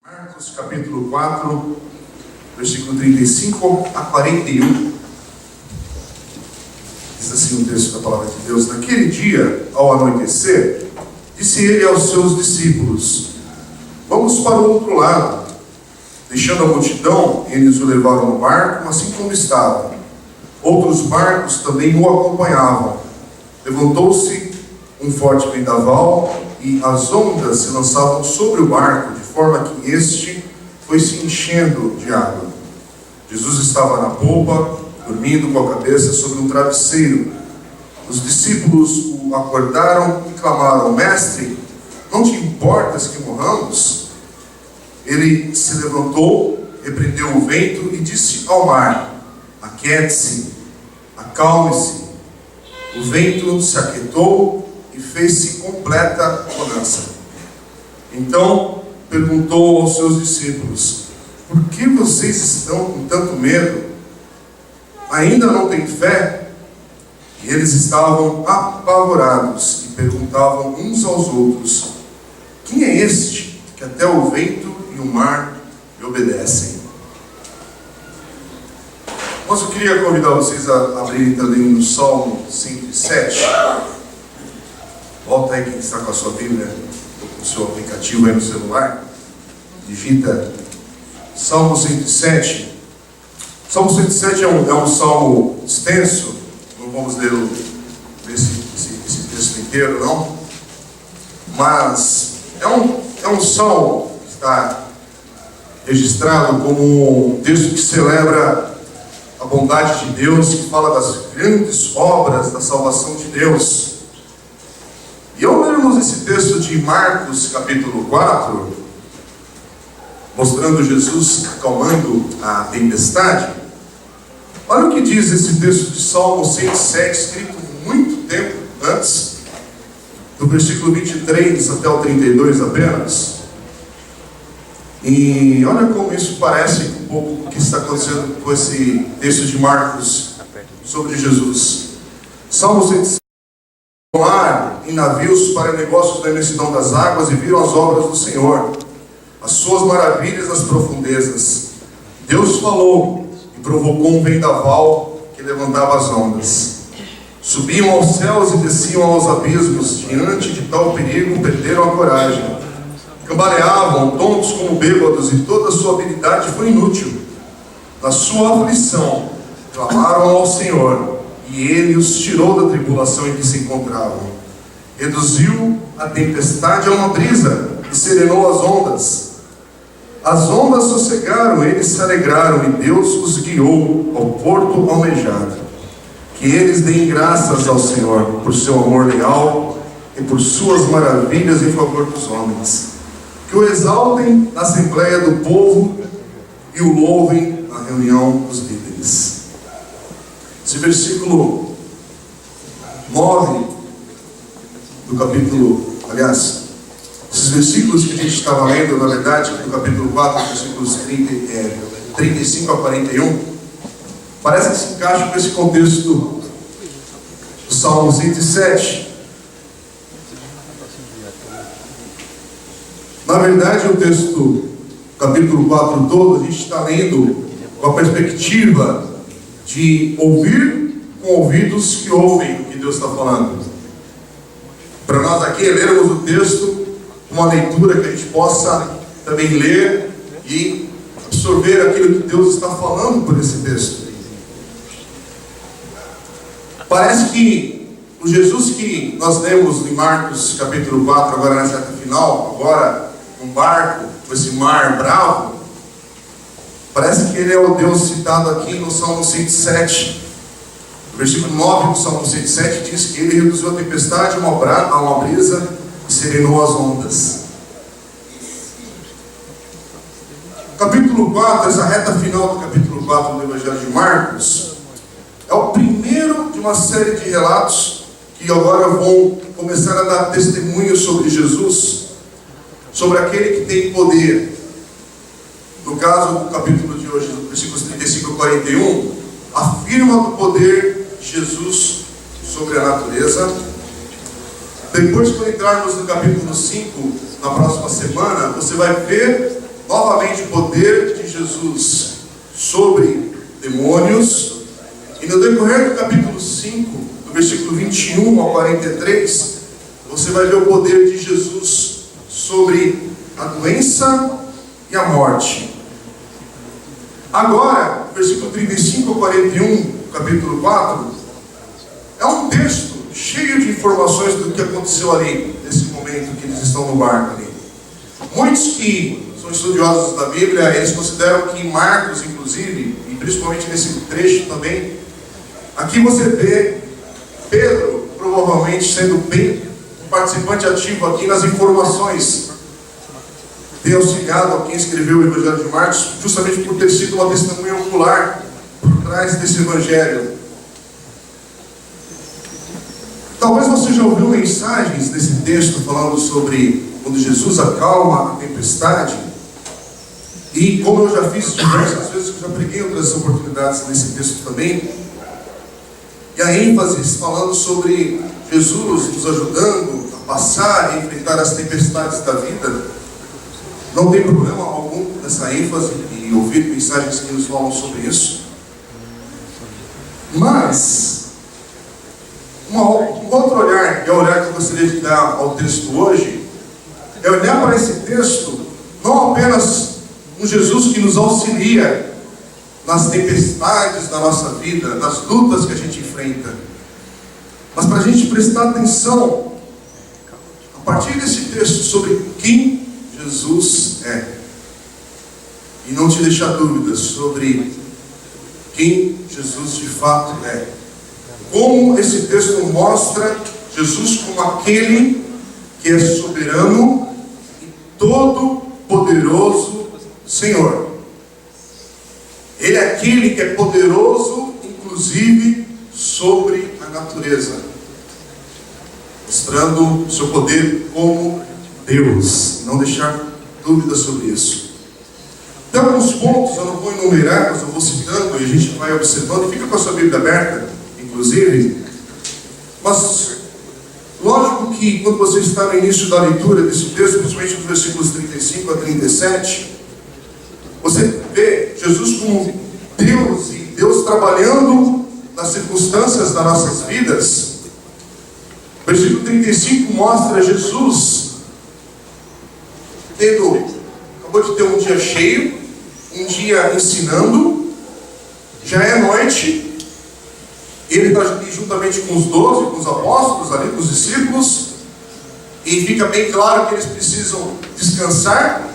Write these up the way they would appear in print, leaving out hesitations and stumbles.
Marcos capítulo 4, versículo 35 a 41. Diz assim o texto da palavra de Deus: Naquele dia, ao anoitecer, disse ele aos seus discípulos: Vamos para o outro lado. Deixando a multidão, eles o levaram no barco, assim como estava. Outros barcos também o acompanhavam. Levantou-se um forte vendaval e as ondas se lançavam sobre o barco, de forma que este foi se enchendo de água. Jesus estava na polpa, dormindo com a cabeça sobre um travesseiro. Os discípulos o acordaram e clamaram: Mestre, não te importas que morramos? Ele se levantou, repreendeu o vento e disse ao mar: Aquiete-se, acalme-se. O vento se aquietou e fez-se completa bonança. Então perguntou aos seus discípulos: Por que vocês estão com tanto medo? Ainda não têm fé? E eles estavam apavorados e perguntavam uns aos outros: Quem é este que até o vento e o mar lhe obedecem? Mas eu queria convidar vocês a abrirem também no Salmo 107. Volta aí quem está com a sua Bíblia, com o seu aplicativo aí no celular. Digita Salmo 107. Salmo 107 é um salmo extenso. Não vamos ler esse texto inteiro, não. Mas é um salmo que está registrado como um texto que celebra a bondade de Deus, que fala das grandes obras da salvação de Deus. E ao lermos esse texto de Marcos capítulo 4, mostrando Jesus acalmando a tempestade, olha o que diz esse texto de Salmo 107, escrito muito tempo antes, do versículo 23 até o 32 apenas. E olha como isso parece um pouco o que está acontecendo com esse texto de Marcos sobre Jesus. Salmo 107. Mar em navios para negócios da imensidão das águas e viram as obras do Senhor, as suas maravilhas nas profundezas. Deus falou e provocou um vendaval que levantava as ondas. Subiam aos céus e desciam aos abismos. Diante de tal perigo perderam a coragem. Cambaleavam, tontos como bêbados, e toda a sua habilidade foi inútil. Na sua aflição, clamaram ao Senhor, e Ele os tirou da tribulação em que se encontravam. Reduziu a tempestade a uma brisa e serenou as ondas. As ondas sossegaram, eles se alegraram, e Deus os guiou ao porto almejado. Que eles deem graças ao Senhor por seu amor leal e por suas maravilhas em favor dos homens. Que o exaltem na assembleia do povo e o louvem na reunião dos líderes. Esse versículo 9 do capítulo, aliás, esses versículos que a gente estava lendo, na verdade, do capítulo 4, versículos 35 a 41, parece que se encaixa com esse contexto do Salmo 107. Na verdade, o texto, capítulo 4 todo, a gente está lendo com a perspectiva de ouvir com ouvidos que ouvem o que Deus está falando. Para nós aqui, lermos o texto, uma leitura que a gente possa também ler e absorver aquilo que Deus está falando por esse texto. Parece que o Jesus que nós lemos em Marcos capítulo 4, agora nessa reta final, agora um barco, com esse mar bravo, parece que ele é o Deus citado aqui no Salmo 107. O versículo 9 do Salmo 107 diz que ele reduziu a tempestade a uma brisa e serenou as ondas. Capítulo 4, essa reta final do capítulo 4 do Evangelho de Marcos, é o primeiro de uma série de relatos que agora vão começar a dar testemunho sobre Jesus, sobre aquele que tem poder. No caso do capítulo de hoje, versículos 35 a 41, afirma do poder de Jesus sobre a natureza. Depois, quando entrarmos no capítulo 5, na próxima semana, você vai ver novamente o poder de Jesus sobre demônios. E no decorrer do capítulo 5, do versículo 21 ao 43, você vai ver o poder de Jesus sobre a doença e a morte. Agora, versículo 35 ao 41, do capítulo 4, é um texto cheio de informações do que aconteceu ali, nesse momento que eles estão no barco ali. Muitos que são estudiosos da Bíblia, eles consideram que em Marcos, inclusive, e principalmente nesse trecho também, aqui você vê Pedro, provavelmente sendo bem um participante ativo aqui nas informações, ter auxiliado a quem escreveu o Evangelho de Marcos, justamente por ter sido uma testemunha ocular por trás desse Evangelho. Talvez você já ouviu mensagens desse texto falando sobre quando Jesus acalma a tempestade. E como eu já fiz diversas vezes, eu já preguei outras oportunidades nesse texto também. E a ênfase falando sobre Jesus nos ajudando a passar e enfrentar as tempestades da vida. Não tem problema algum nessa ênfase e ouvir mensagens que nos falam sobre isso. Mas um outro olhar, que é o olhar que eu gostaria de dar ao texto hoje, é olhar para esse texto não apenas um Jesus que nos auxilia nas tempestades da nossa vida, nas lutas que a gente enfrenta, mas para a gente prestar atenção a partir desse texto sobre quem Jesus é, e não te deixar dúvidas sobre quem Jesus de fato é. Como esse texto mostra Jesus como aquele que é soberano e todo-poderoso Senhor. Ele é aquele que é poderoso, inclusive, sobre a natureza, mostrando o seu poder como Deus. Não deixar dúvidas sobre isso. Tem alguns pontos, eu não vou enumerar, mas eu vou citando e a gente vai observando. Fica com a sua Bíblia aberta, inclusive. Mas, lógico que quando você está no início da leitura desse texto, principalmente nos versículos 35 a 37, você vê Jesus como Deus e Deus trabalhando nas circunstâncias das nossas vidas. O versículo 35 mostra Jesus acabou de ter um dia cheio, um dia ensinando, já é noite, ele está ali juntamente com os 12, com os apóstolos, ali com os discípulos, e fica bem claro que eles precisam descansar.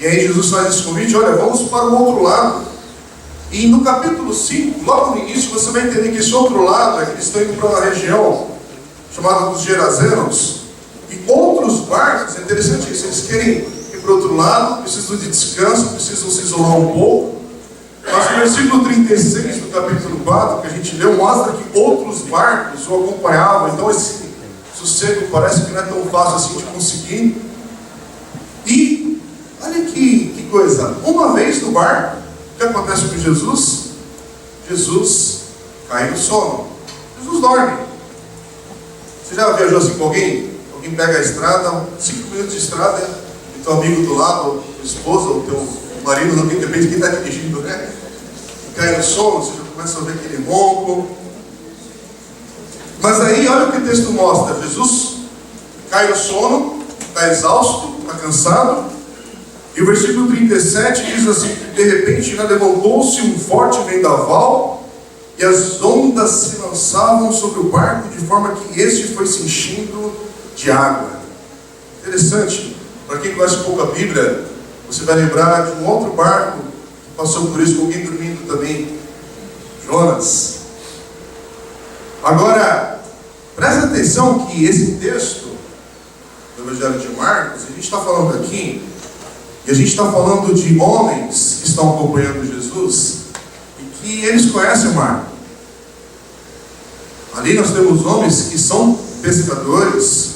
E aí Jesus faz esse convite: olha, vamos para o outro lado. E no capítulo 5, logo no início, você vai entender que esse outro lado é que eles estão indo para uma região chamada dos Gerazenos. E outros barcos, é interessante isso, eles querem ir para o outro lado, precisam de descanso, precisam se isolar um pouco. Mas no versículo 36 do capítulo 4, que a gente leu, mostra que outros barcos o acompanhavam. Então esse sossego parece que não é tão fácil assim de conseguir. E olha que coisa, uma vez no barco, o que acontece com Jesus? Jesus cai no sono. Jesus dorme. Você já viajou assim com alguém? Alguém pega a estrada, 5 minutos de estrada, e teu amigo do lado, ou tua esposa, ou teu marido, não tem, depende de quem está dirigindo, né? E cai no sono, você já começa a ver aquele ronco. Mas aí, olha o que o texto mostra. Jesus cai no sono, está exausto, está cansado. E o versículo 37 diz assim: que de repente levantou-se um forte vendaval, e as ondas se lançavam sobre o barco, de forma que este foi se enchendo de água. Interessante, para quem conhece um pouco a Bíblia, você vai lembrar de um outro barco que passou por isso, com alguém dormindo também, Jonas. Agora, presta atenção que esse texto do Evangelho de Marcos, a gente está falando aqui, e a gente está falando de homens que estão acompanhando Jesus, e que eles conhecem o mar. Ali nós temos homens que são pescadores,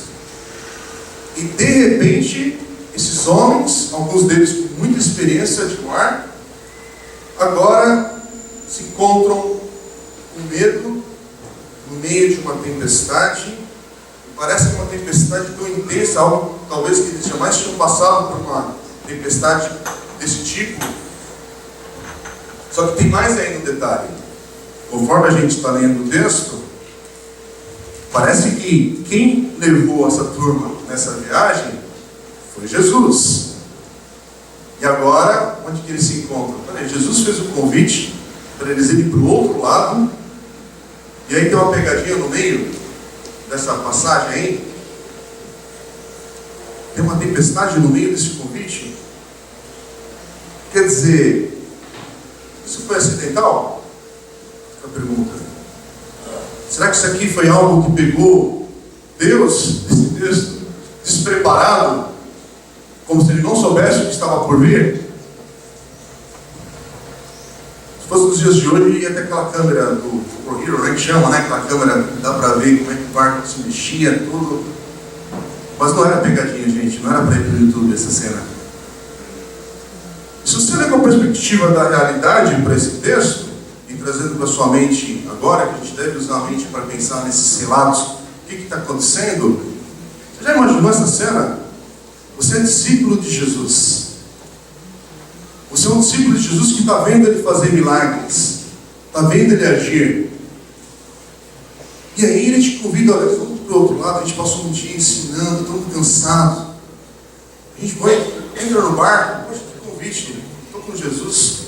e de repente, esses homens, alguns deles com muita experiência de mar, agora se encontram com medo, no meio de uma tempestade, e parece que uma tempestade tão intensa, algo talvez que eles jamais tinham passado por uma tempestade desse tipo. Só que tem mais ainda um detalhe. Conforme a gente está lendo o texto, parece que quem levou essa turma nessa viagem foi Jesus. E agora, onde que eles se encontram? Peraí, Jesus fez o convite para eles irem para o outro lado. E aí tem uma pegadinha no meio dessa passagem aí. Tem uma tempestade no meio desse convite. Quer dizer, isso foi acidental? A pergunta. Será que isso aqui foi algo que pegou Deus, esse texto, despreparado, como se ele não soubesse o que estava por vir? Se fosse nos dias de hoje, ia ter aquela câmera do ProHero, né, que chama, né? Aquela câmera que dá para ver como é que o barco se mexia, tudo. Mas não era pegadinha, gente, não era para ir para o YouTube essa cena. Se você olhar com a perspectiva da realidade para esse texto, e trazendo para sua mente agora, que a gente deve usar a mente para pensar nesses relatos, o que está acontecendo? Você já imaginou essa cena? Você é discípulo de Jesus. Você é um discípulo de Jesus que está vendo ele fazer milagres, está vendo ele agir. E aí ele te convida, olha, vamos para o outro lado, a gente passou um dia ensinando, estamos cansados. A gente vai, entra no barco, poxa, que convite, estou com Jesus,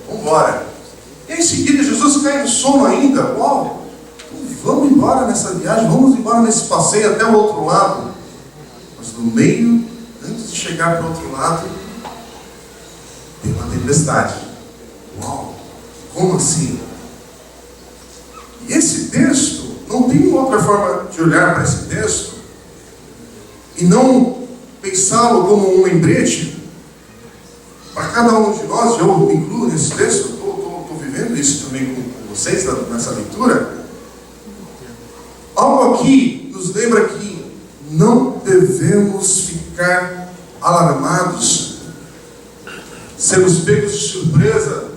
vamos embora. E aí, em seguida Jesus cai no sono ainda. Uau, vamos embora nessa viagem, vamos embora nesse passeio até o outro lado. Mas no meio, antes de chegar para o outro lado, tem uma tempestade. Uau, como assim? E esse texto, não tem outra forma de olhar para esse texto e não pensá-lo como um lembrete para cada um de nós. Eu me incluo nesse texto, estou vivendo isso também com vocês nessa leitura. Algo aqui nos lembra que não devemos ficar alarmados, sermos pegos de surpresa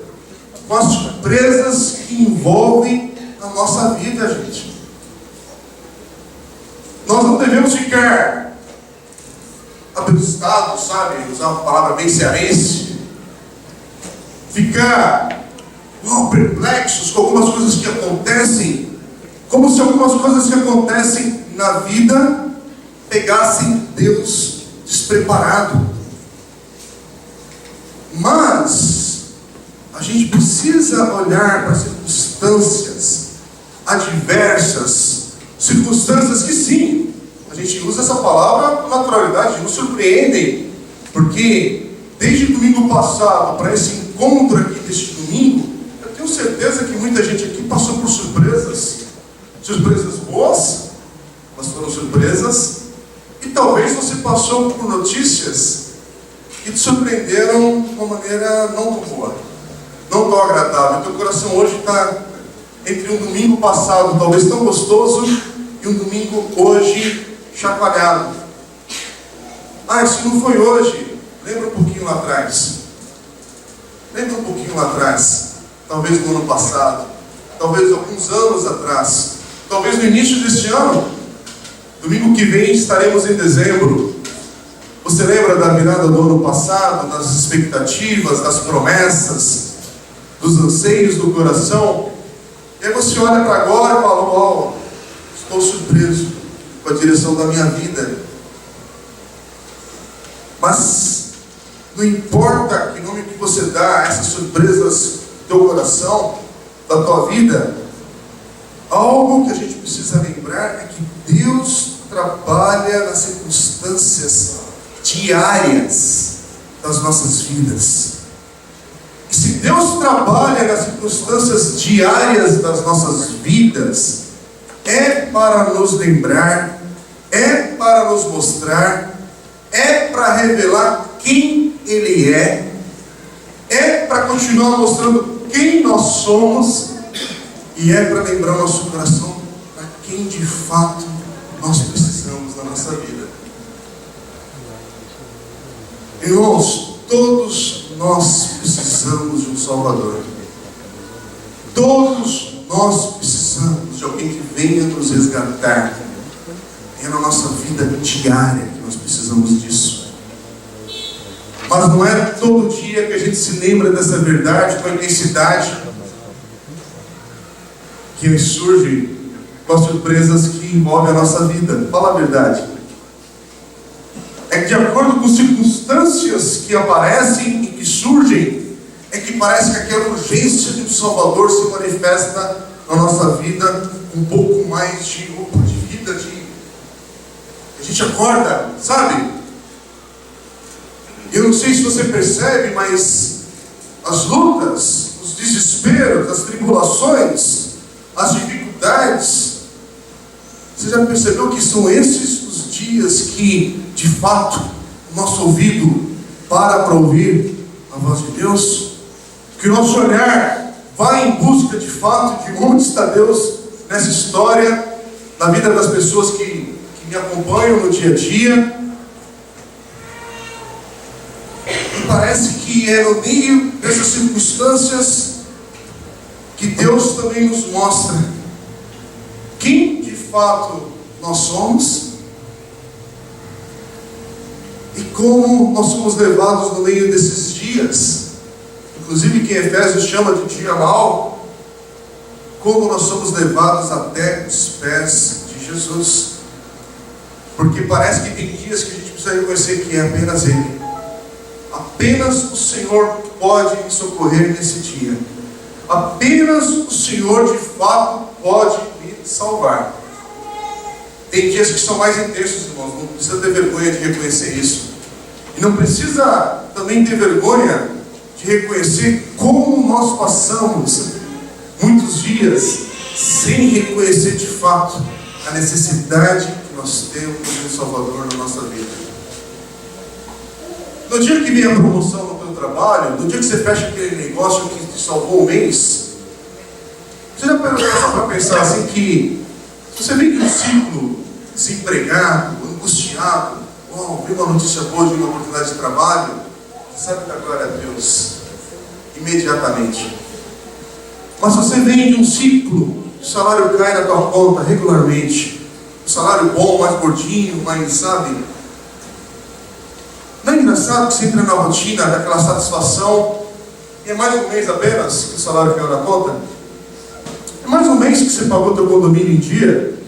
com as surpresas que envolvem a nossa vida, gente. Nós não devemos ficar abestados, sabe? Usar uma palavra bem cearense. Ficar perplexos com algumas coisas que acontecem, como se algumas coisas que acontecem na vida pegassem Deus despreparado. Mas a gente precisa olhar para circunstâncias adversas, circunstâncias que sim, a gente usa essa palavra com naturalidade, nos surpreendem, porque desde domingo passado para esse encontro aqui deste domingo, eu tenho certeza que muita gente aqui passou por surpresas boas, mas foram surpresas, e talvez você passou por notícias que te surpreenderam de uma maneira não tão boa, não tão agradável. Teu coração hoje está entre um domingo passado, talvez tão gostoso, e um domingo hoje chacoalhado. Ah, isso não foi hoje. Lembra um pouquinho lá atrás. Lembra um pouquinho lá atrás. Talvez no ano passado. Talvez alguns anos atrás. Talvez no início deste ano. Domingo que vem estaremos em dezembro. Você lembra da virada do ano passado, das expectativas, das promessas, dos anseios do coração? E aí você olha para agora e fala, uau, estou surpreso com a direção da minha vida. Mas não importa que nome que você dá a essas surpresas do teu coração, da tua vida, algo que a gente precisa lembrar é que Deus trabalha nas circunstâncias diárias das nossas vidas. E se Deus trabalha nas circunstâncias diárias das nossas vidas, é para nos lembrar, é para nos mostrar, é para revelar quem Ele é para continuar mostrando quem nós somos, e é para lembrar o nosso coração para quem de fato nós precisamos na nossa vida. Irmãos, todos nós precisamos de um Salvador. Todos nós precisamos de alguém que venha nos resgatar. É na nossa vida diária que nós precisamos disso. Mas não é todo dia que a gente se lembra dessa verdade com a intensidade que surge com as surpresas que envolvem a nossa vida. Fala a verdade. É que de acordo com circunstâncias que aparecem e que surgem, é que parece que aquela urgência de um Salvador se manifesta na nossa vida com um pouco mais de roupa de vida, a gente acorda, sabe? Eu não sei se você percebe, mas as lutas, os desesperos, as tribulações, as dificuldades, você já percebeu que são esses os dias que, de fato, o nosso ouvido para ouvir a voz de Deus? Que o nosso olhar vai em busca, de fato, de onde está Deus nessa história, na vida das pessoas que me acompanham no dia a dia. E parece que é no meio dessas circunstâncias que Deus também nos mostra quem de fato nós somos e como nós somos levados no meio desses dias, inclusive que Efésios chama de dia mau, como nós somos levados até os pés de Jesus. Porque parece que tem dias que a gente precisa reconhecer que é apenas Ele. Apenas o Senhor pode me socorrer nesse dia. Apenas o Senhor de fato pode me salvar. Tem dias que são mais intensos, irmãos. Não precisa ter vergonha de reconhecer isso. E não precisa também ter vergonha de reconhecer como nós passamos muitos dias sem reconhecer de fato a necessidade que nós temos de um Salvador na nossa vida. No dia que vem a promoção no teu trabalho, no dia que você fecha aquele negócio que te salvou um mês, você já parou para pensar assim que se você vem de um ciclo desempregado, angustiado, vem uma notícia boa de uma oportunidade de trabalho, você sabe que agora é Deus, imediatamente. Mas se você vem de um ciclo, o salário cai na tua conta regularmente, um salário bom, mais gordinho, mais, sabe? Não é engraçado que você entra na rotina daquela satisfação e é mais um mês apenas que o salário caiu na conta? É mais um mês que você pagou teu condomínio em dia?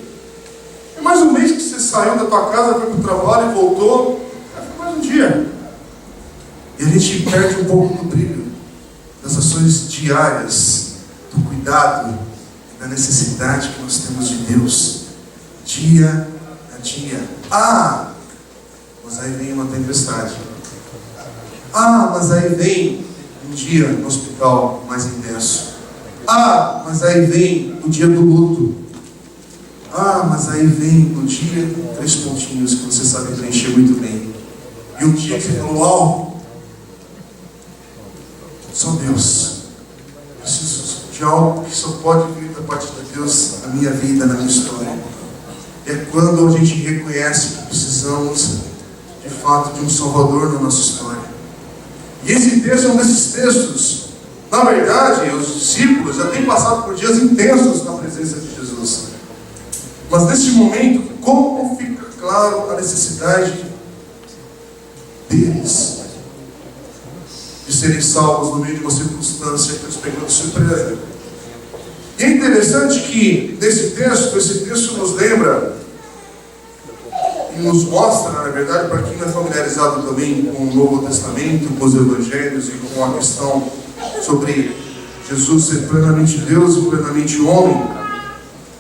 É mais um mês que você saiu da tua casa, foi para o trabalho e voltou? Foi mais um dia. E a gente perde um pouco do brilho das ações diárias, do cuidado e da necessidade que nós temos de Deus, dia a dia. Mas aí vem uma tempestade. Mas aí vem um dia no hospital mais intenso. Mas aí vem o dia do luto. Mas aí vem o dia com 3 pontinhos que você sabe preencher muito bem. E um dia que você falou, só Deus. Preciso de algo que só pode vir da parte de Deus na minha vida, na minha história. É quando a gente reconhece que precisamos de fato de um Salvador na nossa história. E esse texto é um desses textos. Na verdade, os discípulos já têm passado por dias intensos na presença de Jesus. Mas nesse momento, como fica claro a necessidade deles de serem salvos no meio de uma circunstância que os pegou de surpresa. E é interessante que esse texto nos lembra e nos mostra, na verdade, para quem não é familiarizado também com o Novo Testamento, com os Evangelhos e com a questão sobre Jesus ser plenamente Deus e plenamente homem.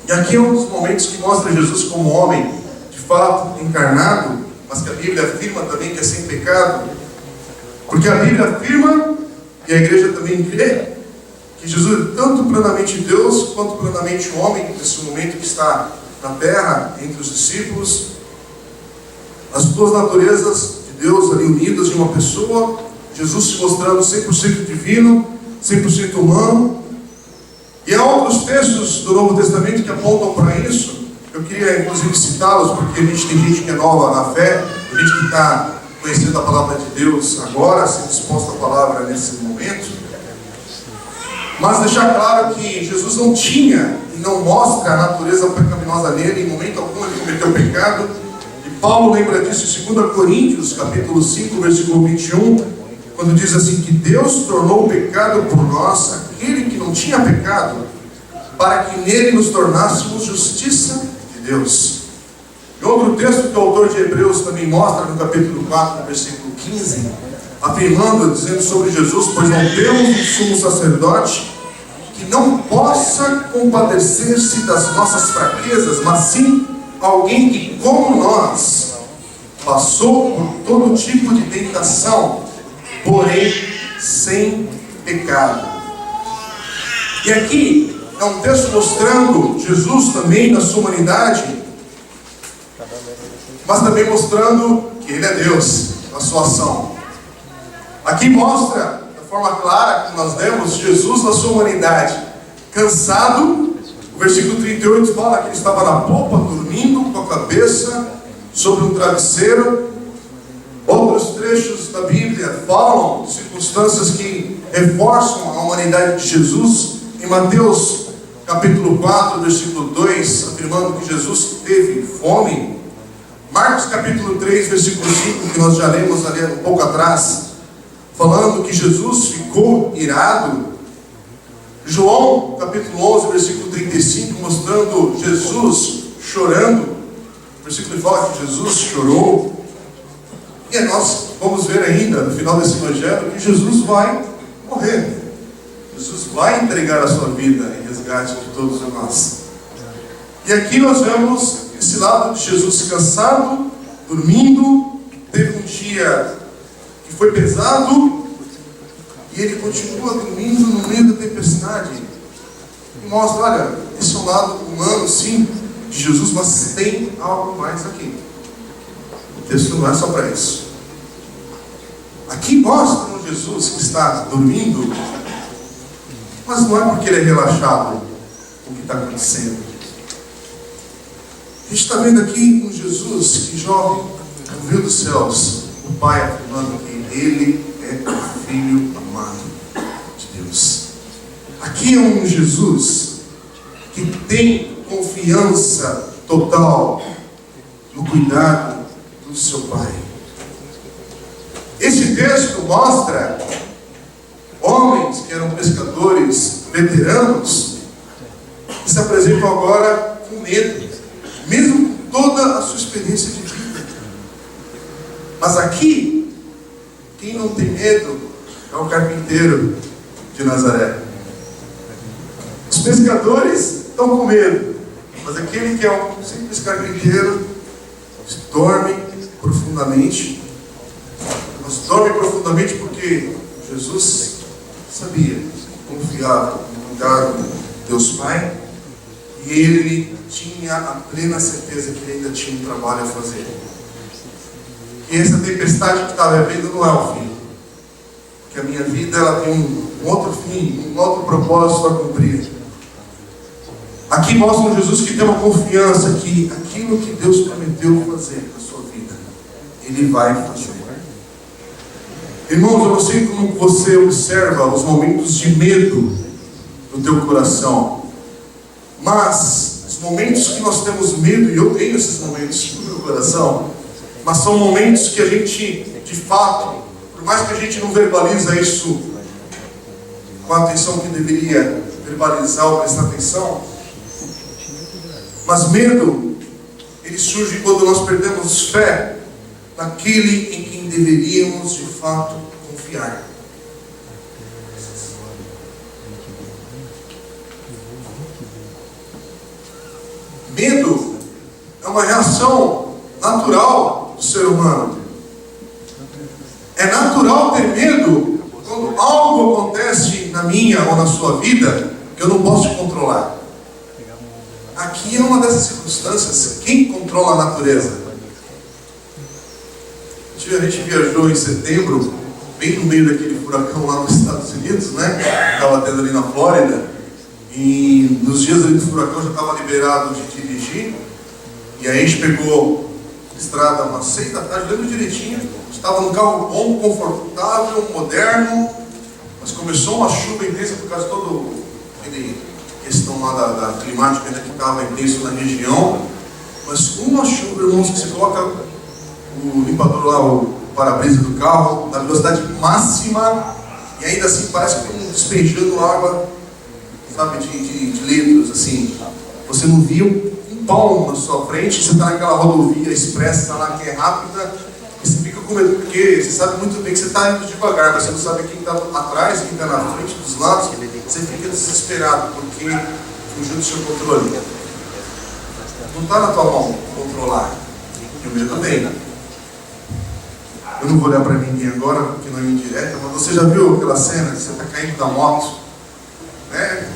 E aqui é um dos momentos que mostra Jesus como homem, de fato, encarnado, mas que a Bíblia afirma também que é sem pecado. Porque a Bíblia afirma, e a igreja também crê, que Jesus é tanto plenamente Deus, quanto plenamente homem, nesse momento que está na terra, entre os discípulos. As duas naturezas de Deus ali unidas em uma pessoa, Jesus se mostrando 100% divino, 100% humano. E há outros textos do Novo Testamento que apontam para isso. Eu queria inclusive citá-los, porque a gente tem gente que é nova na fé, gente que está conhecendo a palavra de Deus agora, sendo exposta à palavra nesse momento. Mas deixar claro que Jesus não tinha e não mostra a natureza pecaminosa nele, em momento algum ele cometeu pecado, e Paulo lembra disso em 2 Coríntios, capítulo 5, versículo 21, quando diz assim, que Deus tornou pecado por nós aquele que não tinha pecado, para que nele nos tornássemos justiça de Deus. E outro texto que o autor de Hebreus também mostra, no capítulo 4, versículo 15, afirmando, dizendo sobre Jesus, pois não temos um sumo sacerdote que não possa compadecer-se das nossas fraquezas, mas sim alguém que, como nós, passou por todo tipo de tentação, porém sem pecado. E aqui é um texto mostrando Jesus também na sua humanidade, mas também mostrando que Ele é Deus, na sua ação. Aqui mostra, da forma clara que nós lemos, Jesus na sua humanidade, cansado. O versículo 38 fala que Ele estava na polpa, dormindo, com a cabeça sobre um travesseiro. Outros trechos da Bíblia falam de circunstâncias que reforçam a humanidade de Jesus. Em Mateus capítulo 4, versículo 2, afirmando que Jesus teve fome. Marcos capítulo 3, versículo 5, que nós já lemos ali um pouco atrás, falando que Jesus ficou irado. João capítulo 11, versículo 35, mostrando Jesus chorando. O versículo fala que Jesus chorou. E nós vamos ver ainda, no final desse evangelho, que Jesus vai morrer. Jesus vai entregar a sua vida em resgate de todos nós. E aqui nós vemos esse lado de Jesus cansado, dormindo. Teve um dia que foi pesado, e Ele continua dormindo no meio da tempestade. E mostra, olha, esse é um lado humano, sim, de Jesus, mas tem algo mais aqui. O texto não é só para isso. Aqui mostra um Jesus que está dormindo, mas não é porque Ele é relaxado o que está acontecendo. A gente está vendo aqui um Jesus que jovem ouviu dos céus o Pai afirmando que Ele é o Filho amado de Deus. Aqui é um Jesus que tem confiança total no cuidado do seu Pai. Esse texto mostra homens que eram pescadores veteranos que se apresentam agora com medo, mesmo com toda a sua experiência de vida. Mas aqui, quem não tem medo é o carpinteiro de Nazaré. Os pescadores estão com medo, mas aquele que é um simples carpinteiro dorme profundamente. Mas dorme profundamente porque Jesus sabia, confiava no cuidado de Deus Pai, e ele tinha a plena certeza que ele ainda tinha um trabalho a fazer. Que essa tempestade que estava vivendo não é o fim. Que a minha vida ela tem um outro fim, um outro propósito a cumprir. Aqui mostra um Jesus que tem uma confiança que aquilo que Deus prometeu fazer na sua vida, Ele vai fazer. Irmãos, eu não sei como você observa os momentos de medo no teu coração, mas os momentos que nós temos medo, e eu tenho esses momentos no meu coração, mas são momentos que a gente, de fato, por mais que a gente não verbaliza isso com a atenção que deveria verbalizar ou prestar atenção, mas medo, ele surge quando nós perdemos fé naquele em quem deveríamos de fato confiar. Medo é uma reação natural do ser humano. É natural ter medo quando algo acontece na minha ou na sua vida que eu não posso controlar. Aqui é uma dessas circunstâncias. Quem controla a natureza? A gente viajou em setembro, bem no meio daquele furacão lá nos Estados Unidos, né? Estava tendo ali na Flórida. E nos dias ali do furacão já estava liberado de dirigir. E aí a gente pegou a estrada umas 6 da tarde, lembro direitinho. Estava num carro bom, confortável, moderno. Mas começou uma chuva intensa por causa de toda aquela questão lá da climática ainda que estava intenso na região. Mas uma chuva, irmãos, que você coloca o limpador lá, o para-brisa do carro, na velocidade máxima, e ainda assim parece que tem despejando água, sabe, de litros, assim. Você não viu um palmo na sua frente, você está naquela rodovia expressa lá que é rápida, e você fica com medo, porque você sabe muito bem que você está indo devagar, mas você não sabe quem está atrás, quem está na frente, dos lados, você fica desesperado, porque fugiu do seu controle. Não está na tua mão controlar, e o medo vem. Eu não vou olhar para ninguém agora, porque não é indireta, mas você já viu aquela cena que você está caindo da moto? Né?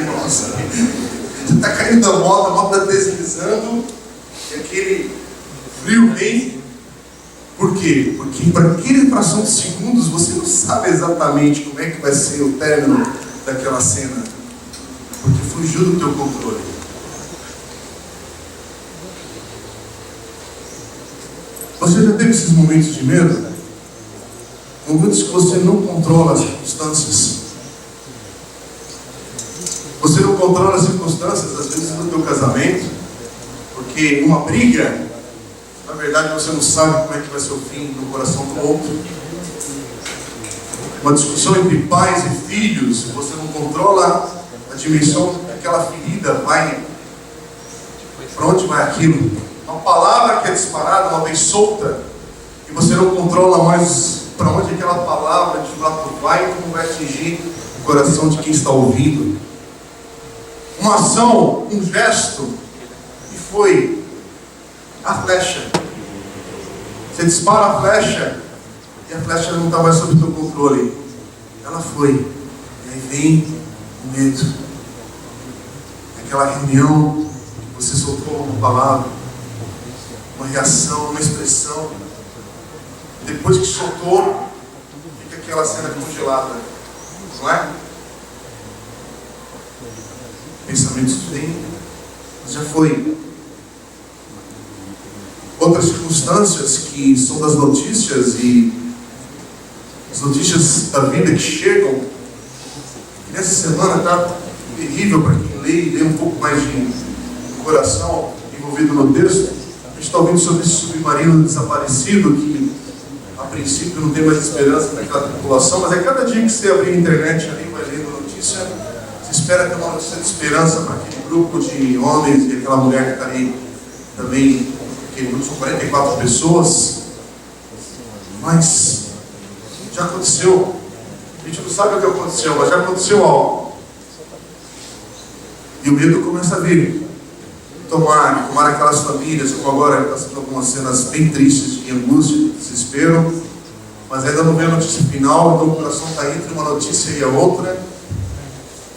Nossa, você está caindo da moto, a moto está deslizando, e aquele frio vem. Por quê? Porque para aquela fração de segundos você não sabe exatamente como é que vai ser o término daquela cena, porque fugiu do teu controle. Você já teve esses momentos de medo? Momentos que você não controla as circunstâncias. Você não controla as circunstâncias, às vezes, no teu casamento, porque uma briga, na verdade, você não sabe como é que vai ser o fim no coração do outro. Uma discussão entre pais e filhos, você não controla a dimensão daquela ferida, vai, para onde vai aquilo? Uma palavra que é disparada, uma vez solta, e você não controla mais para onde aquela palavra de fato vai e como vai atingir o coração de quem está ouvindo. Uma ação, um gesto, e foi a flecha. Você dispara a flecha, e a flecha não está mais sob o teu controle. Ela foi, e aí vem o medo. Aquela reunião, você soltou uma palavra, uma reação, uma expressão. Depois que soltou, fica aquela cena congelada, não é? Pensamentos vêm, mas já foi. Outras circunstâncias que são das notícias e as notícias da vida que chegam. Nessa semana está terrível para quem lê um pouco mais de coração envolvido no texto. A gente está ouvindo sobre esse submarino desaparecido que a princípio não tem mais esperança naquela tripulação, mas é cada dia que você abrir a internet ali, vai lendo notícia, você espera ter uma notícia de esperança para aquele grupo de homens e aquela mulher que está ali também, aquele grupo são 44 pessoas, mas já aconteceu. A gente não sabe o que aconteceu, mas já aconteceu algo. E o medo começa a vir. Tomar aquelas famílias, como agora está sendo algumas cenas bem tristes, de angústia, de desespero, mas ainda não vem a notícia final, então o coração está entre uma notícia e a outra.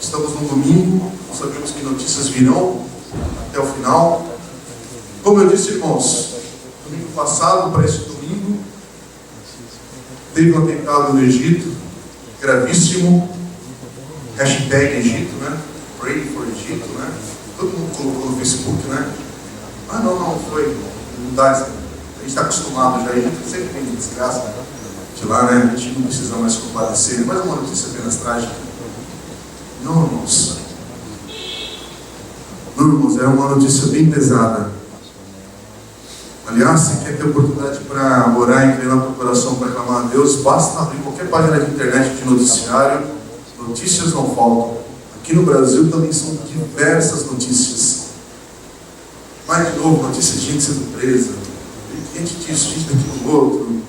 Estamos no domingo, não sabemos que notícias virão até o final. Como eu disse, irmãos, domingo passado para esse domingo, teve um atentado no Egito, gravíssimo, hashtag Egito, né? Pray for Egito, né? Todo mundo colocou no Facebook, né? Ah, não foi. Não dá, a gente está acostumado já. A gente sempre tem desgraça de lá, né? A gente não precisa mais compadecer. Mas é uma notícia apenas trágica. Não, irmãos. Não, irmãos, é uma notícia bem pesada. Aliás, se quer ter oportunidade para orar e inclinar o coração para clamar a Deus, basta abrir qualquer página de internet de noticiário. Notícias não faltam. Aqui no Brasil também são diversas notícias. Mas, de novo, notícias de gente sendo presa, gente disso, gente daquilo outro.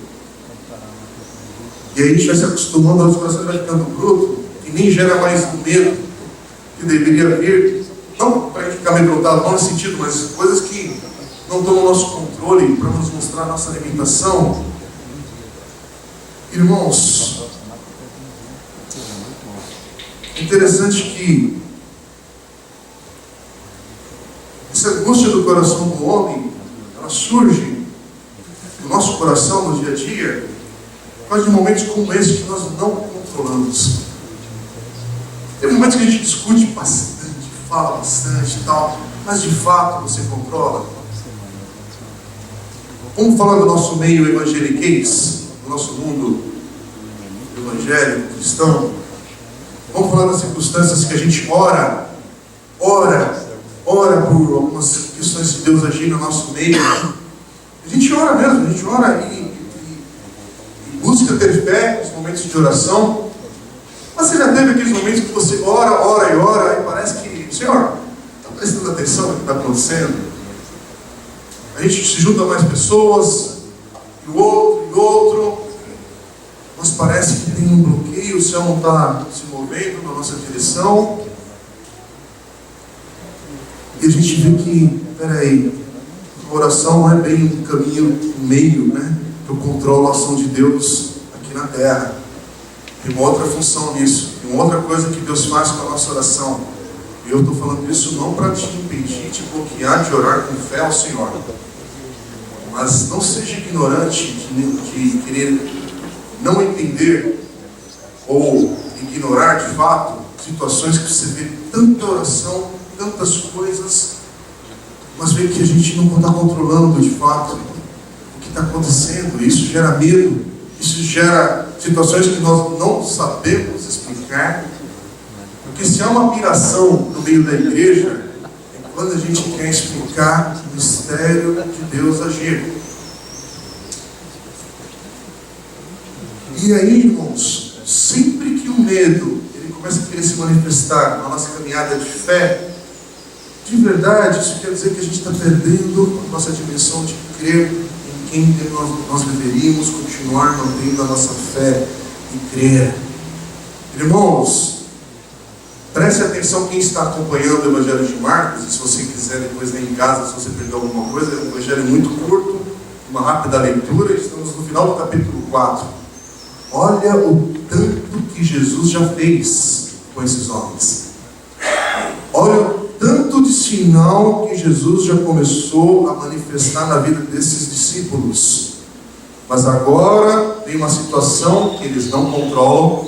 E aí a gente vai se acostumando, nosso coração vai ficando bruto, e nem gera mais o medo que deveria vir. Não para a gente ficar amedrontado, não nesse sentido, mas coisas que não estão no nosso controle para nos mostrar a nossa limitação. Irmãos, interessante que essa angústia do coração do homem, ela surge no nosso coração no dia a dia, por causa de momentos como esse que nós não controlamos. Tem momentos que a gente discute bastante, fala bastante e tal, mas de fato você controla. Vamos falar do nosso meio evangeliquez, do nosso mundo evangélico, cristão. Vamos falar das circunstâncias que a gente ora por algumas questões de Deus agir no nosso meio. A gente ora mesmo, a gente ora e busca ter fé nos momentos de oração. Mas você já teve aqueles momentos que você ora e parece que, Senhor, está prestando atenção no que está acontecendo? A gente se junta a mais pessoas, e o outro, mas parece que tem um bloqueio, o céu não está se movendo na nossa direção. E a gente vê que, peraí, a oração não é bem um caminho, um meio, né? Que eu controlo a ação de Deus aqui na terra. Tem uma outra função nisso, tem uma outra coisa que Deus faz com a nossa oração. E eu estou falando isso não para te impedir, te bloquear de orar com fé ao Senhor. Mas não seja ignorante de querer não entender ou ignorar de fato situações que você vê tanta oração, tantas coisas, mas vê que a gente não está controlando de fato o que está acontecendo. Isso gera medo, isso gera situações que nós não sabemos explicar. Porque se há uma piração no meio da igreja, é quando a gente quer explicar o mistério de Deus agir. E aí, irmãos, sempre que o medo ele começa a querer se manifestar na nossa caminhada de fé, de verdade, isso quer dizer que a gente está perdendo a nossa dimensão de crer em quem nós deveríamos continuar mantendo a nossa fé e crer. Irmãos, preste atenção quem está acompanhando o Evangelho de Marcos, e se você quiser depois ler em casa, se você perdeu alguma coisa, é um Evangelho muito curto, uma rápida leitura, estamos no final do capítulo 4. Olha o tanto que Jesus já fez com esses homens. Olha o tanto de sinal que Jesus já começou a manifestar na vida desses discípulos. Mas agora tem uma situação que eles não controlam,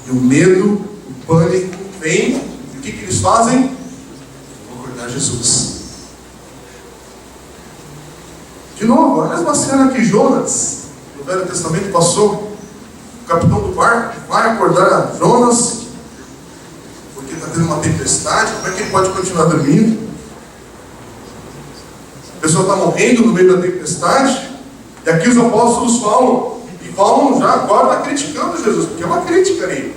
e o medo, o pânico vem, e o que eles fazem? Vão acordar Jesus. De novo, a mesma cena que Jonas no Velho Testamento passou. O capitão do barco vai acordar Jonas porque está tendo uma tempestade. Como é que ele pode continuar dormindo? A pessoa está morrendo no meio da tempestade. E aqui os apóstolos falam, e falam já agora criticando Jesus, porque é uma crítica ali.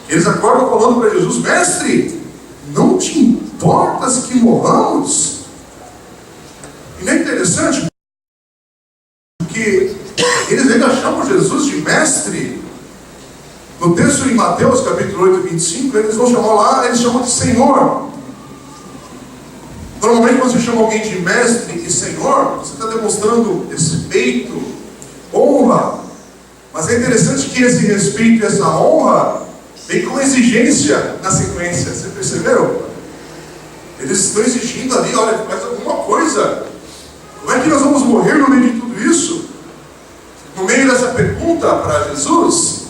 Eles acordam falando para Jesus: mestre, não te importas que morramos? E não é interessante? Porque eles ainda chamam Jesus de mestre. No texto em Mateus, capítulo 8, 25, eles vão chamar lá, eles chamam de Senhor. Normalmente, quando você chama alguém de mestre e Senhor, você está demonstrando respeito, honra. Mas é interessante que esse respeito e essa honra vem com exigência na sequência. Você percebeu? Eles estão exigindo ali: olha, faz alguma coisa. Como é que nós vamos morrer no meio de tudo isso? No meio dessa pergunta para Jesus,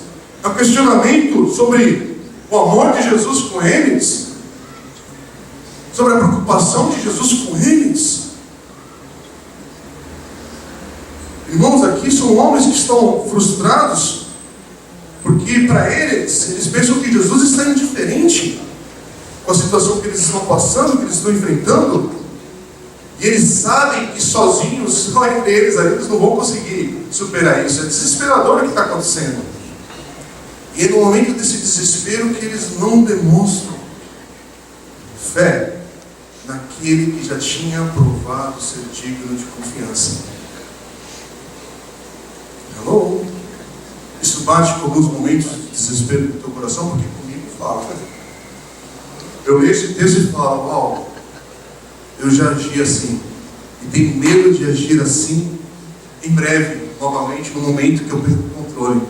é um questionamento sobre o amor de Jesus com eles, sobre a preocupação de Jesus com eles. Irmãos, aqui são homens que estão frustrados, porque para eles pensam que Jesus está indiferente com a situação que eles estão passando, que eles estão enfrentando. E eles sabem que sozinhos, só entre eles ali, eles não vão conseguir superar isso. É desesperador o que está acontecendo. E é no momento desse desespero que eles não demonstram fé naquele que já tinha provado ser digno de confiança. Hello? Isso bate com alguns momentos de desespero no teu coração, porque comigo fala. Eu leio esse texto e falo: uau, eu já agi assim, e tenho medo de agir assim em breve, novamente, no momento que eu perco o controle.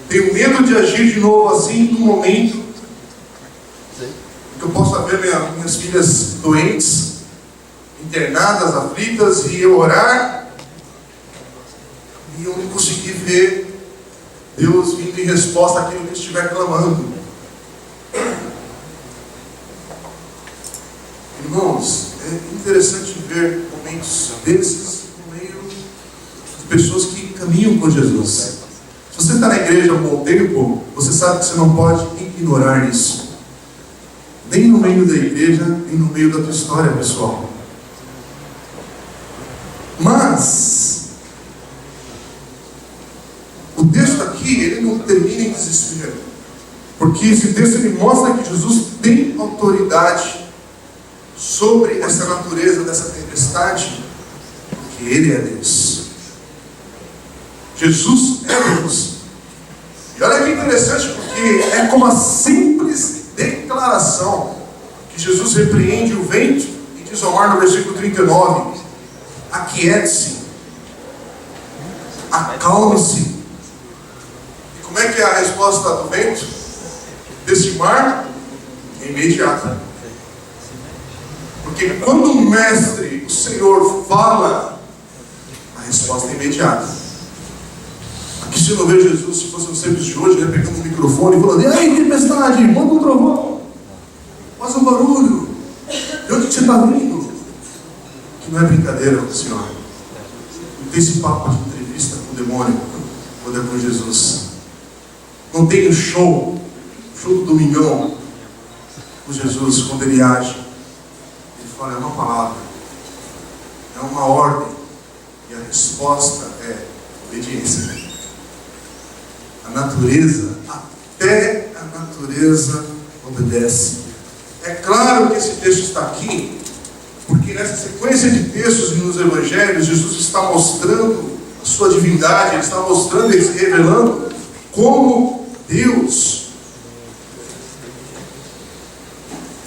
Tenho medo de agir de novo assim no momento que eu possa ver minhas filhas doentes, internadas, aflitas, e eu orar e eu não conseguir ver Deus vindo em resposta àquilo que eu estiver clamando. Irmãos, é interessante ver momentos desses no meio de pessoas que caminham com Jesus. Se você está na igreja há um bom tempo, você sabe que você não pode ignorar isso. Nem no meio da igreja, nem no meio da tua história, pessoal. Mas o texto aqui, ele não termina em desespero, porque esse texto ele mostra que Jesus tem autoridade sobre essa natureza, dessa tempestade, porque Ele é Deus. Jesus é Deus. E olha que interessante, porque é com uma simples declaração que Jesus repreende o vento e diz ao mar no versículo 39: aquiete-se, acalme-se. E como é que é a resposta do vento, desse mar? É imediata. Porque quando o Mestre, o Senhor, fala, a resposta é imediata. Aqui você não vê Jesus, se fosse nos tempos de hoje, né, pegando o microfone e falando: e aí, tempestade, manda um trovão, faz um barulho, de onde você está vindo? Que não é brincadeira com o Senhor. Não tem esse papo de entrevista com o demônio, quando é com Jesus. Não tem o show do domingão com Jesus, quando Ele age. Ele fala: é uma palavra, é uma ordem, e a resposta é obediência. A natureza, até a natureza obedece. É claro que esse texto está aqui, porque nessa sequência de textos nos evangelhos, Jesus está mostrando a sua divindade, Ele está mostrando e se revelando como Deus.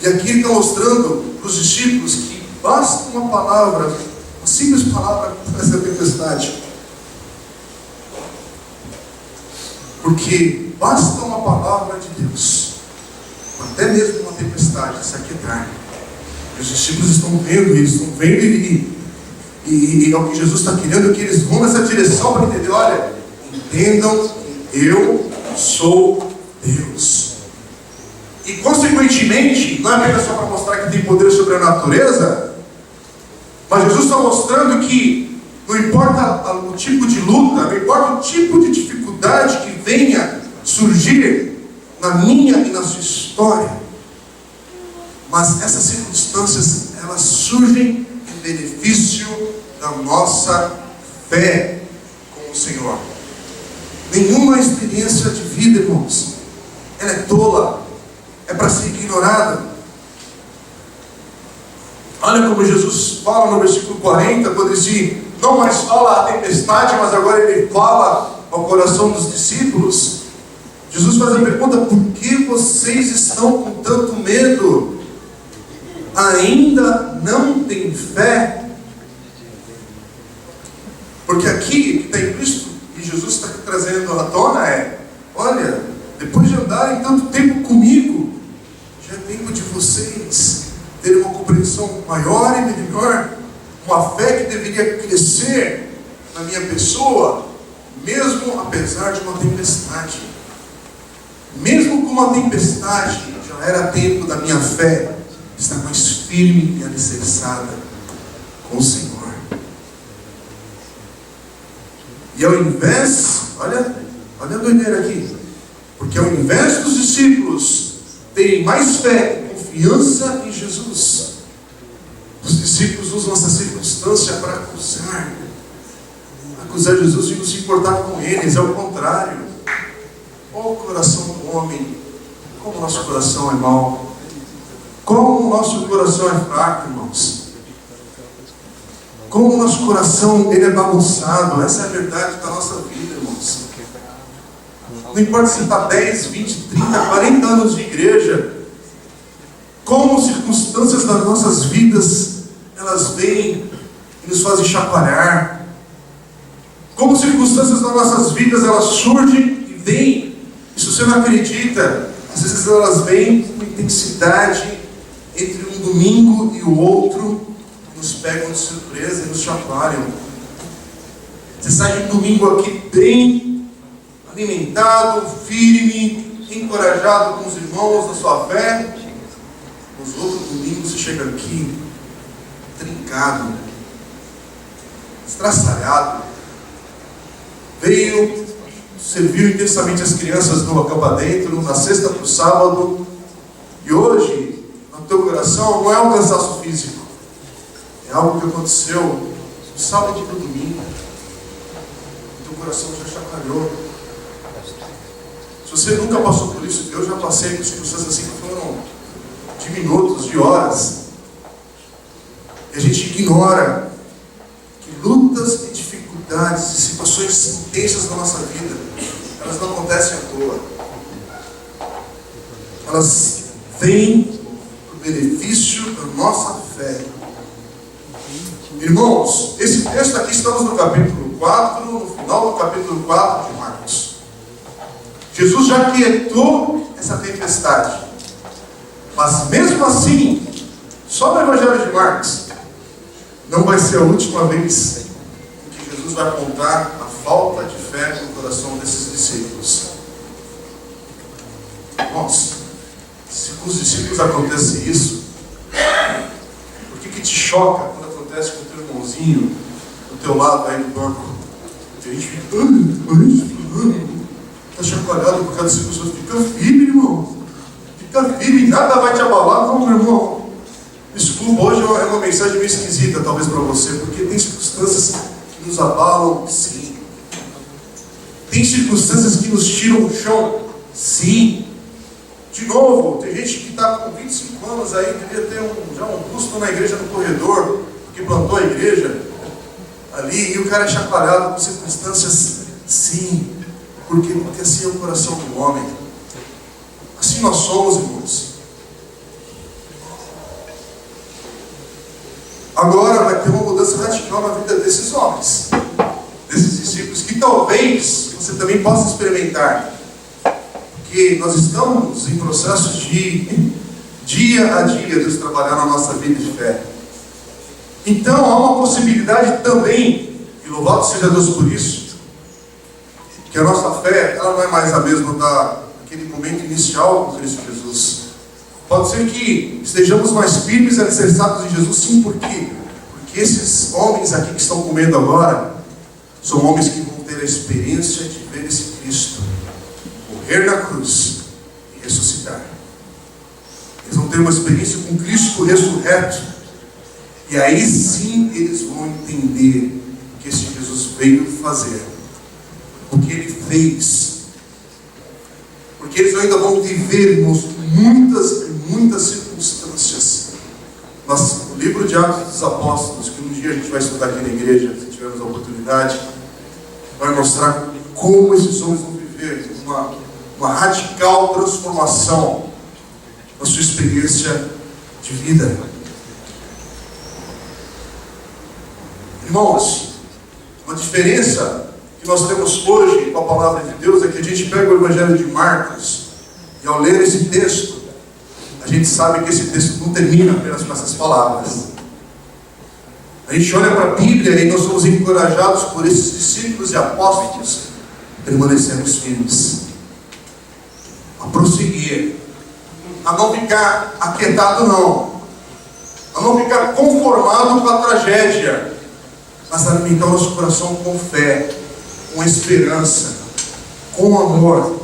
E aqui Ele está mostrando para os discípulos que basta uma palavra, uma simples palavra para essa tempestade. Porque basta uma palavra de Deus, até mesmo uma tempestade se aquietar. E os discípulos estão vendo isso, e é o que Jesus está querendo, que eles vão nessa direção para entender: olha, entendam que eu sou Deus. E consequentemente, não é apenas só para mostrar que tem poder sobre a natureza, mas Jesus está mostrando que não importa o tipo de luta, não importa o tipo de dificuldade que venha surgir na minha e na sua história, mas essas circunstâncias, elas surgem em benefício da nossa fé com o Senhor. Nenhuma experiência de vida, irmãos, ela é tola, é para ser ignorada. Olha como Jesus fala no versículo 40, quando ele diz: não mais fala a tempestade, mas agora Ele fala ao coração dos discípulos. Jesus faz a pergunta: por que vocês estão com tanto medo? Ainda não têm fé? Porque aqui, o que está implícito, e Jesus está trazendo à tona é: olha, depois de andarem tanto tempo comigo, já é tempo de vocês terem uma compreensão maior e melhor, uma fé que deveria crescer na minha pessoa, mesmo apesar de uma tempestade. Mesmo com uma tempestade, já era tempo da minha fé estar mais firme e alicerçada com o Senhor. E ao invés, olha a doideira aqui, porque ao invés dos discípulos terem mais fé e confiança em Jesus, os discípulos usam essa circunstância para acusar Jesus de não se importar com eles. É o contrário. Olha o coração do homem, como o nosso coração é mau, como o nosso coração é fraco, irmãos, como o nosso coração ele é bagunçado. Essa é a verdade da nossa vida, irmãos. Não importa se está 10, 20, 30, 40 anos de igreja, como circunstâncias das nossas vidas, elas vêm e nos fazem chacoalhar. Como circunstâncias das nossas vidas, elas surgem e vêm. E se você não acredita, às vezes elas vêm com intensidade entre um domingo e o outro, nos pegam de surpresa e nos chacoalham. Você sai de um domingo aqui bem alimentado, firme, encorajado com os irmãos na sua fé. Nos outros domingos você chega aqui trincado, estraçalhado. Veio, serviu intensamente as crianças no acampa dentro, na sexta para o sábado, e hoje teu coração não é um cansaço físico. É algo que aconteceu no sábado e no domingo. O teu coração já chacoalhou. Se você nunca passou por isso, eu já passei por circunstâncias assim que foram de minutos, de horas. E a gente ignora que lutas e dificuldades e situações intensas na nossa vida, elas não acontecem à toa. Elas vêm para o benefício da nossa fé. Irmãos, esse texto aqui, estamos no capítulo 4, no final do capítulo 4 de Marcos. Jesus já aquietou essa tempestade. Mas mesmo assim, só no Evangelho de Marcos, não vai ser a última vez que Jesus vai apontar a falta de fé no coração desses discípulos. Irmãos, se com os discípulos acontece isso, por que te choca quando acontece com o teu irmãozinho do teu lado aí no banco? E a gente fica, está chacoalhado por causa das circunstâncias. Fica firme, irmão. Fica firme, nada vai te abalar, não, meu irmão. Desculpa, hoje é uma mensagem meio esquisita, talvez para você, porque tem circunstâncias que nos abalam, sim. Tem circunstâncias que nos tiram o chão, sim. De novo, tem gente que está com 25 anos aí, devia ter já um busto na igreja no corredor, porque plantou a igreja ali, e o cara é chacoalhado com circunstâncias, sim. Por quê? Porque assim é o coração do homem. Assim nós somos, irmãos. Agora vai ter uma mudança radical na vida desses homens, desses discípulos, que talvez você também possa experimentar. Porque nós estamos em processo de, dia a dia, Deus trabalhar na nossa vida de fé. Então há uma possibilidade também, e louvado seja Deus por isso, que a nossa fé, ela não é mais a mesma daquele momento inicial com Cristo Jesus. Pode ser que estejamos mais firmes e alicerçados em Jesus, sim, por quê? Porque esses homens aqui que estão comendo agora, são homens que vão ter a experiência de ver esse Cristo morrer na cruz e ressuscitar. Eles vão ter uma experiência com Cristo ressurreto. E aí sim eles vão entender o que esse Jesus veio fazer. O que ele fez. Porque eles ainda vão viver, irmãos, muitas circunstâncias. O livro de Atos dos Apóstolos, que um dia a gente vai estudar aqui na igreja, se tivermos a oportunidade, vai mostrar como esses homens vão viver uma radical transformação na sua experiência de vida. Irmãos, uma diferença que nós temos hoje com a palavra de Deus é que a gente pega o Evangelho de Marcos e ao ler esse texto, a gente sabe que esse texto não termina apenas com essas palavras. A gente olha para a Bíblia e nós somos encorajados por esses discípulos e apóstolos a permanecermos firmes, a prosseguir, a não ficar aquietado não, a não ficar conformado com a tragédia, mas a alimentar o nosso coração com fé, com esperança, com amor.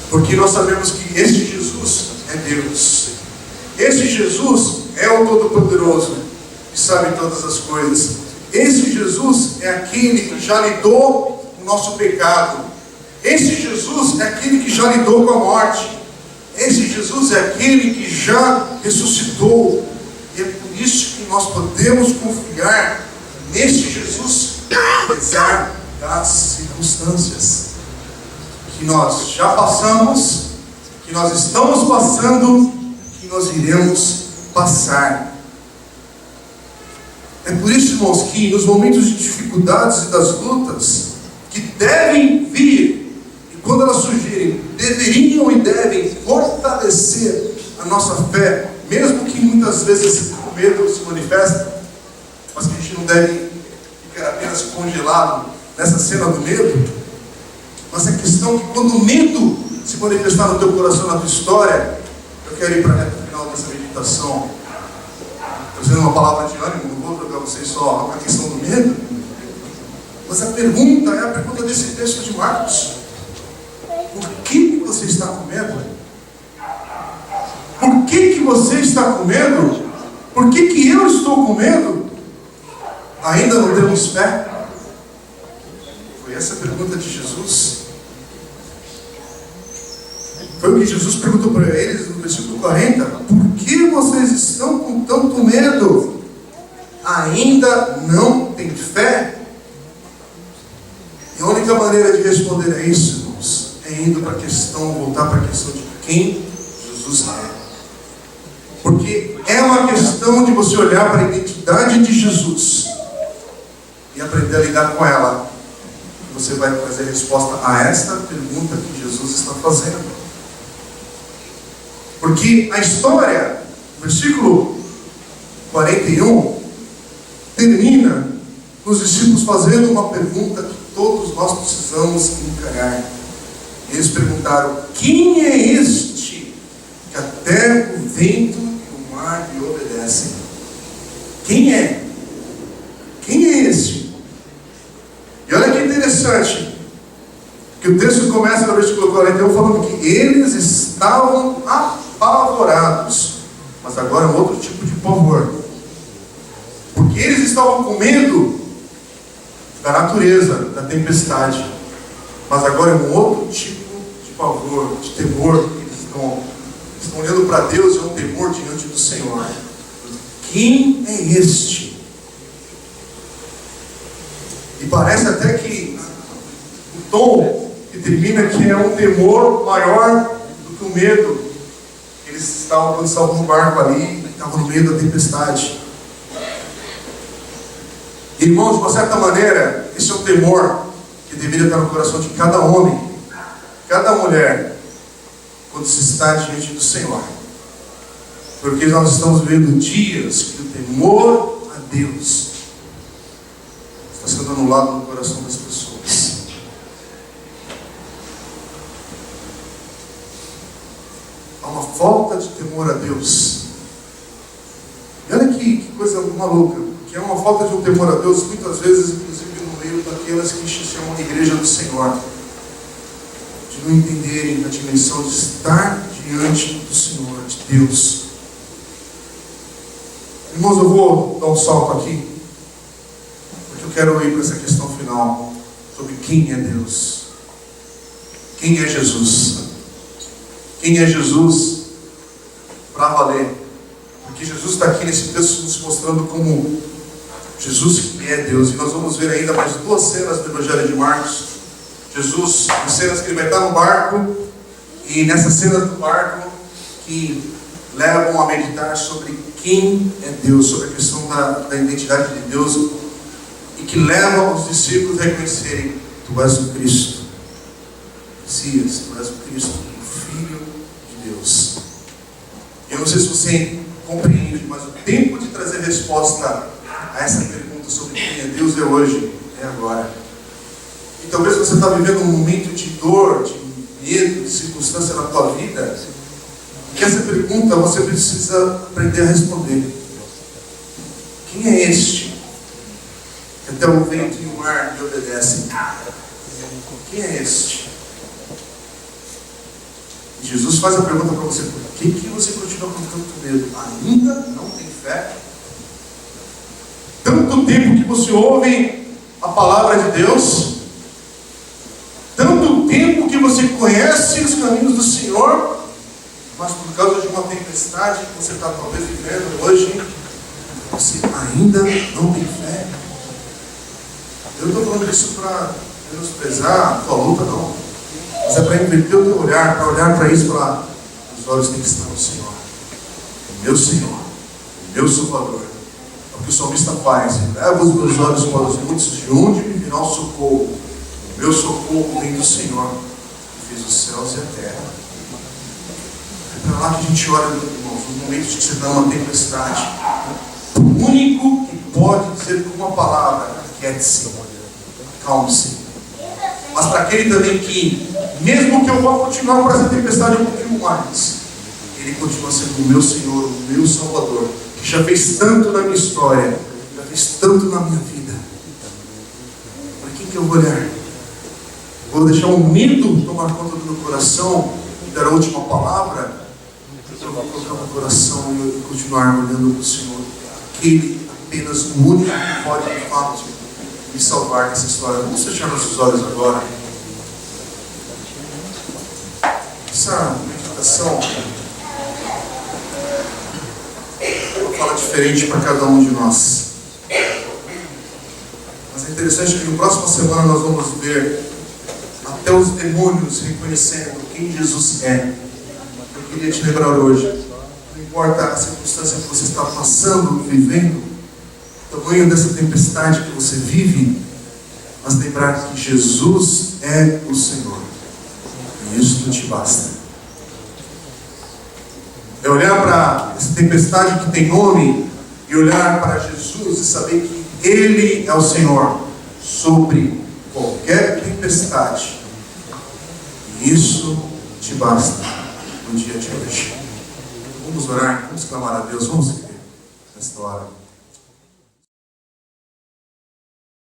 Porque nós sabemos que este Jesus é Deus. Este Jesus é o Todo-Poderoso, que sabe todas as coisas. Este Jesus é aquele que já lidou com o nosso pecado. Este Jesus é aquele que já lidou com a morte. Este Jesus é aquele que já ressuscitou. E é por isso que nós podemos confiar neste Jesus, apesar das circunstâncias que nós já passamos, que nós estamos passando, que nós iremos passar. É por isso, irmãos, que nos momentos de dificuldades e das lutas, que devem vir, e quando elas surgirem, deveriam e devem fortalecer a nossa fé, mesmo que muitas vezes o medo se manifeste, mas que a gente não deve ficar apenas congelado nessa cena do medo. Mas a questão é que quando o medo se manifestar no teu coração, na tua história, eu quero ir para o final dessa meditação, trazendo uma palavra de ânimo, não vou jogar vocês só a questão do medo, mas a pergunta é a pergunta desse texto de Marcos: por que você está com medo? que você está com medo? Por que eu estou com medo? Ainda não temos fé? Foi essa a pergunta de Jesus. Foi o que Jesus perguntou para eles no versículo 40. Por que vocês estão com tanto medo? Ainda não tem fé? E a única maneira de responder a isso, irmãos, é indo para a questão, voltar para a questão de quem Jesus é. Porque é uma questão de você olhar para a identidade de Jesus e aprender a lidar com ela. Você vai trazer a resposta a esta pergunta que Jesus está fazendo. Porque a história, versículo 41, termina com os discípulos fazendo uma pergunta que todos nós precisamos encarar. Eles perguntaram: quem é este que até o vento e o mar lhe obedecem? Quem é? Quem é este? E olha que interessante, que o texto começa no versículo 41 falando que eles estavam apavorados. Mas agora é um outro tipo de pavor. Porque eles estavam com medo da natureza, da tempestade. Mas agora é um outro tipo de pavor, de temor. Eles estão olhando para Deus e é um temor diante do Senhor. Quem é este? E parece até que o tom que termina que é um temor maior do que o medo. Eles estavam, quando estavam no barco ali, estavam no meio da tempestade. Irmãos, de uma certa maneira, esse é um temor que deveria estar no coração de cada homem, cada mulher, quando se está diante do Senhor. Porque nós estamos vivendo dias que o temor a Deus está sendo anulado no coração das pessoas. Há uma falta de temor a Deus. E olha que coisa maluca. Que é uma falta de um temor a Deus, muitas vezes, inclusive no meio daquelas que se chamam de igreja do Senhor, de não entenderem a dimensão de estar diante do Senhor, de Deus. Irmãos, eu vou dar um salto aqui, porque eu quero ir para essa questão final, sobre quem é Deus. Quem é Jesus? Quem é Jesus para valer? Porque Jesus está aqui nesse texto nos mostrando como Jesus que é Deus. E nós vamos ver ainda mais duas cenas do Evangelho de Marcos. Jesus, em cenas que ele vai estar no barco, e nessas cenas do barco que levam a meditar sobre quem é Deus, sobre a questão da identidade de Deus, e que levam os discípulos a reconhecerem: tu és o Cristo, Messias, tu és o Cristo, o Filho de Deus. Eu não sei se você compreende, mas o tempo de trazer resposta a essa pergunta sobre quem é Deus é hoje, é agora. E talvez você está vivendo um momento de dor, de medo, de circunstância na tua vida, que essa pergunta você precisa aprender a responder. Quem é este que até o vento e o mar lhe obedecem? Quem é este? E Jesus faz a pergunta para você: por que você continua com tanto medo? Ainda não tem fé? Tanto tempo que você ouve a palavra de Deus, tanto tempo que você conhece os caminhos do Senhor, mas por causa de uma tempestade que você está talvez vivendo hoje, você ainda não tem fé. Eu não estou falando isso para menosprezar a tua luta, não. Mas é para inverter o teu olhar, para olhar para isso, para os olhos têm que estar no Senhor. O meu Senhor, o meu Salvador. É o que o salmista faz: leva os meus olhos para os montes, de onde me virá o socorro? O meu socorro vem do Senhor, que fez os céus e a terra. É para lá que a gente olha, irmãos, nos momentos que você está numa tempestade. O único que pode dizer com uma palavra: quiete-se, calme-se. Mas para aquele também que, mesmo que eu vá continuar por essa tempestade um pouquinho mais, Ele continua sendo o meu Senhor, o meu Salvador, que já fez tanto na minha história, já fez tanto na minha vida. Para quem que eu vou olhar? Vou deixar o medo tomar conta do meu coração e dar a última palavra? Eu colocar no coração e continuar olhando para o Senhor, que Ele apenas o único que pode, de fato, me salvar dessa história. Vamos fechar nossos olhos agora. Essa meditação ela fala diferente para cada um de nós. Mas é interessante que na próxima semana nós vamos ver até os demônios reconhecendo quem Jesus é. Eu queria te lembrar hoje, não importa a circunstância que você está passando, vivendo, o tamanho dessa tempestade que você vive, mas lembrar que Jesus é o Senhor. E isso não te basta. É olhar para essa tempestade que tem nome e olhar para Jesus e saber que Ele é o Senhor sobre qualquer tempestade. E isso te basta no dia de hoje. Vamos orar, vamos clamar a Deus, vamos viver nesta hora.